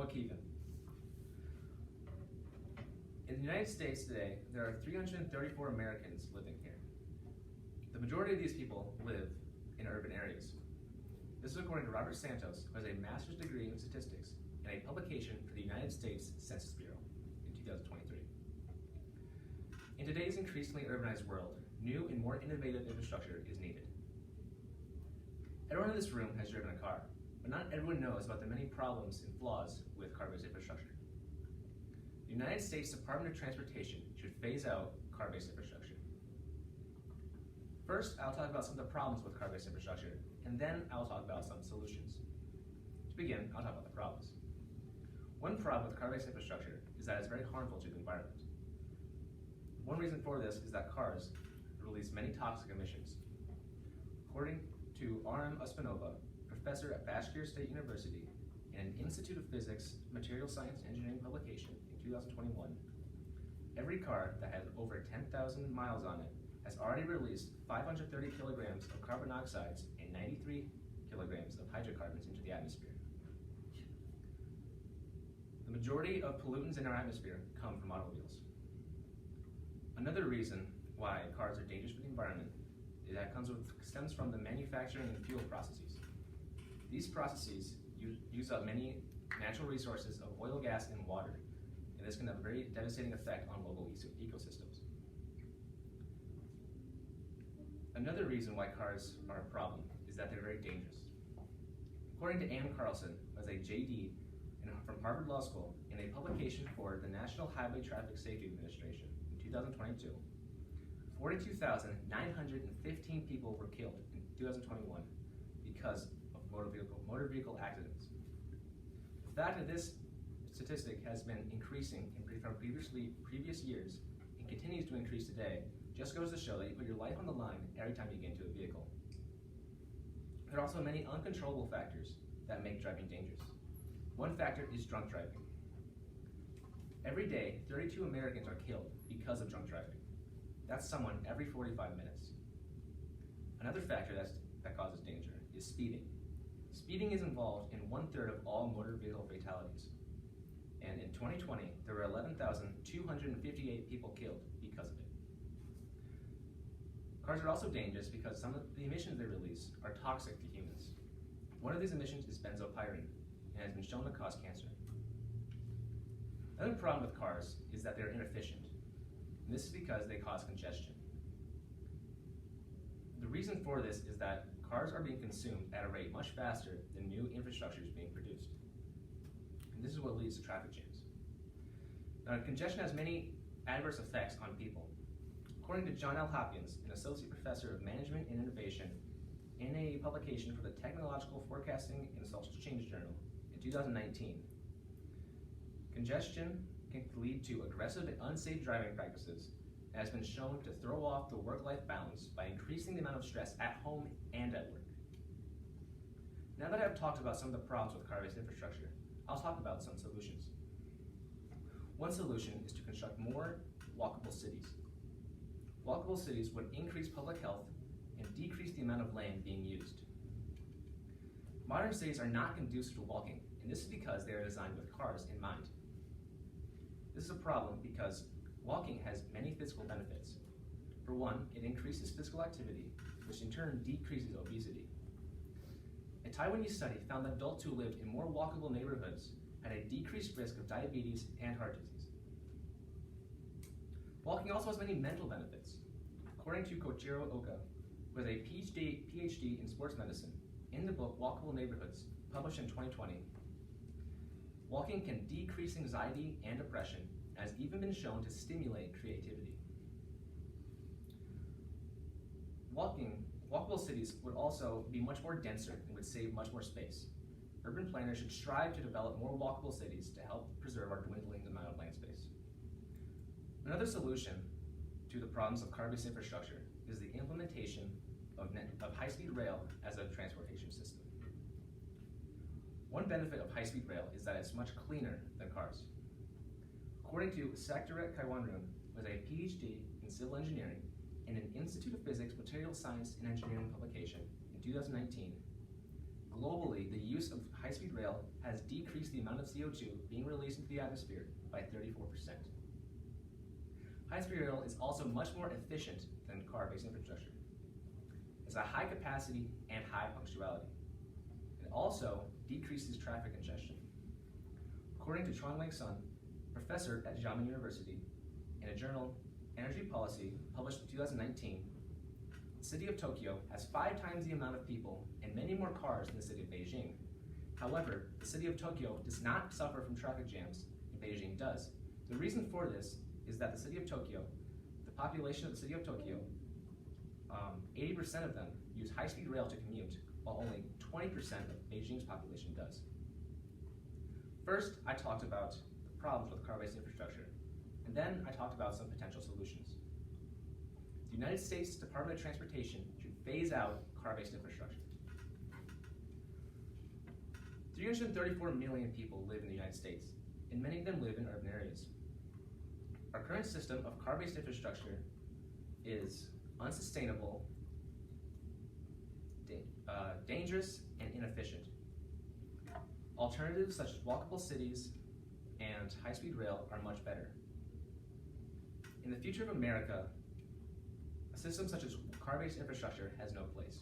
Keevan. In the United States today, there are 334 Americans living here. The majority of these people live in urban areas. This is according to Robert Santos, who has a master's degree in statistics and a publication for the United States Census Bureau in 2023. In today's increasingly urbanized world, new and more innovative infrastructure is needed. Everyone in this room has driven a car, but not everyone knows about the many problems and flaws with car-based infrastructure. The United States Department of Transportation should phase out car-based infrastructure. First, I'll talk about some of the problems with car-based infrastructure, and then I'll talk about some solutions. To begin, I'll talk about the problems. One problem with car-based infrastructure is that it's very harmful to the environment. One reason for this is that cars release many toxic emissions. According to R.M. Uspanova, professor at Bashkir State University, in an Institute of Physics, Material Science and Engineering publication in 2021, every car that has over 10,000 miles on it has already released 530 kilograms of carbon oxides and 93 kilograms of hydrocarbons into the atmosphere. The majority of pollutants in our atmosphere come from automobiles. Another reason why cars are dangerous for the environment is that stems from the manufacturing and fuel processes. These processes use up many natural resources of oil, gas, and water, and this can have a very devastating effect on local ecosystems. Another reason why cars are a problem is that they're very dangerous. According to Ann Carlson, who has a JD from Harvard Law School, in a publication for the National Highway Traffic Safety Administration in 2022, 42,915 people were killed in 2021 because of motor vehicle accidents. The fact that this statistic has been increasing from previous years and continues to increase today just goes to show that you put your life on the line every time you get into a vehicle. There are also many uncontrollable factors that make driving dangerous. One factor is drunk driving. Every day, 32 Americans are killed because of drunk driving. That's someone every 45 minutes. Another factor that causes danger is speeding. Speeding is involved in 1/3 of all motor vehicle fatalities. And in 2020, there were 11,258 people killed because of it. Cars are also dangerous because some of the emissions they release are toxic to humans. One of these emissions is benzopyrene and has been shown to cause cancer. Another problem with cars is that they're inefficient. And this is because they cause congestion. The reason for this is that cars are being consumed at a rate much faster than new infrastructure is being produced. And this is what leads to traffic jams. Now, congestion has many adverse effects on people. According to John L. Hopkins, an associate professor of management and innovation, in a publication for the Technological Forecasting and Social Change Journal in 2019, congestion can lead to aggressive and unsafe driving practices and has been shown to throw off the work-life balance by increasing the amount of stress at home and at work. Now that I've talked about some of the problems with car-based infrastructure, I'll talk about some solutions. One solution is to construct more walkable cities. Walkable cities would increase public health and decrease the amount of land being used. Modern cities are not conducive to walking, and this is because they are designed with cars in mind. This is a problem because walking has many physical benefits. For one, it increases physical activity, which in turn decreases obesity. A Taiwanese study found that adults who lived in more walkable neighborhoods had a decreased risk of diabetes and heart disease. Walking also has many mental benefits. According to Koichiro Oka, who has a PhD in sports medicine, in the book Walkable Neighborhoods, published in 2020, walking can decrease anxiety and depression and has even been shown to stimulate creativity. Walkable cities would also be much more denser and would save much more space. Urban planners should strive to develop more walkable cities to help preserve our dwindling amount of land space. Another solution to the problems of car-based infrastructure is the implementation of high-speed rail as a transportation system. One benefit of high-speed rail is that it's much cleaner than cars. According to Sakdaret Kaiwanrun, with a PhD in civil engineering in an Institute of Physics, Material Science and Engineering publication in 2019, Globally, the use of high-speed rail has decreased the amount of CO2 being released into the atmosphere by 34%. High-speed rail is also much more efficient than car-based infrastructure. It's a high capacity and high punctuality. It also decreases traffic congestion. According to Chuan Wang Sun, professor at Xiamen University, in a journal, Energy Policy, published in 2019, the city of Tokyo has 5 times the amount of people and many more cars than the city of Beijing. However, the city of Tokyo does not suffer from traffic jams, and Beijing does. The reason for this is that the city of Tokyo, the population of the city of Tokyo, 80% of them use high-speed rail to commute, while only 20% of Beijing's population does. First, I talked about the problems with car-based infrastructure, and then I talked about some potential solutions. The United States Department of Transportation should phase out car-based infrastructure. 334 million people live in the United States, and many of them live in urban areas. Our current system of car-based infrastructure is unsustainable, dangerous, and inefficient. Alternatives such as walkable cities and high-speed rail are much better. In the future of America, a system such as car-based infrastructure has no place.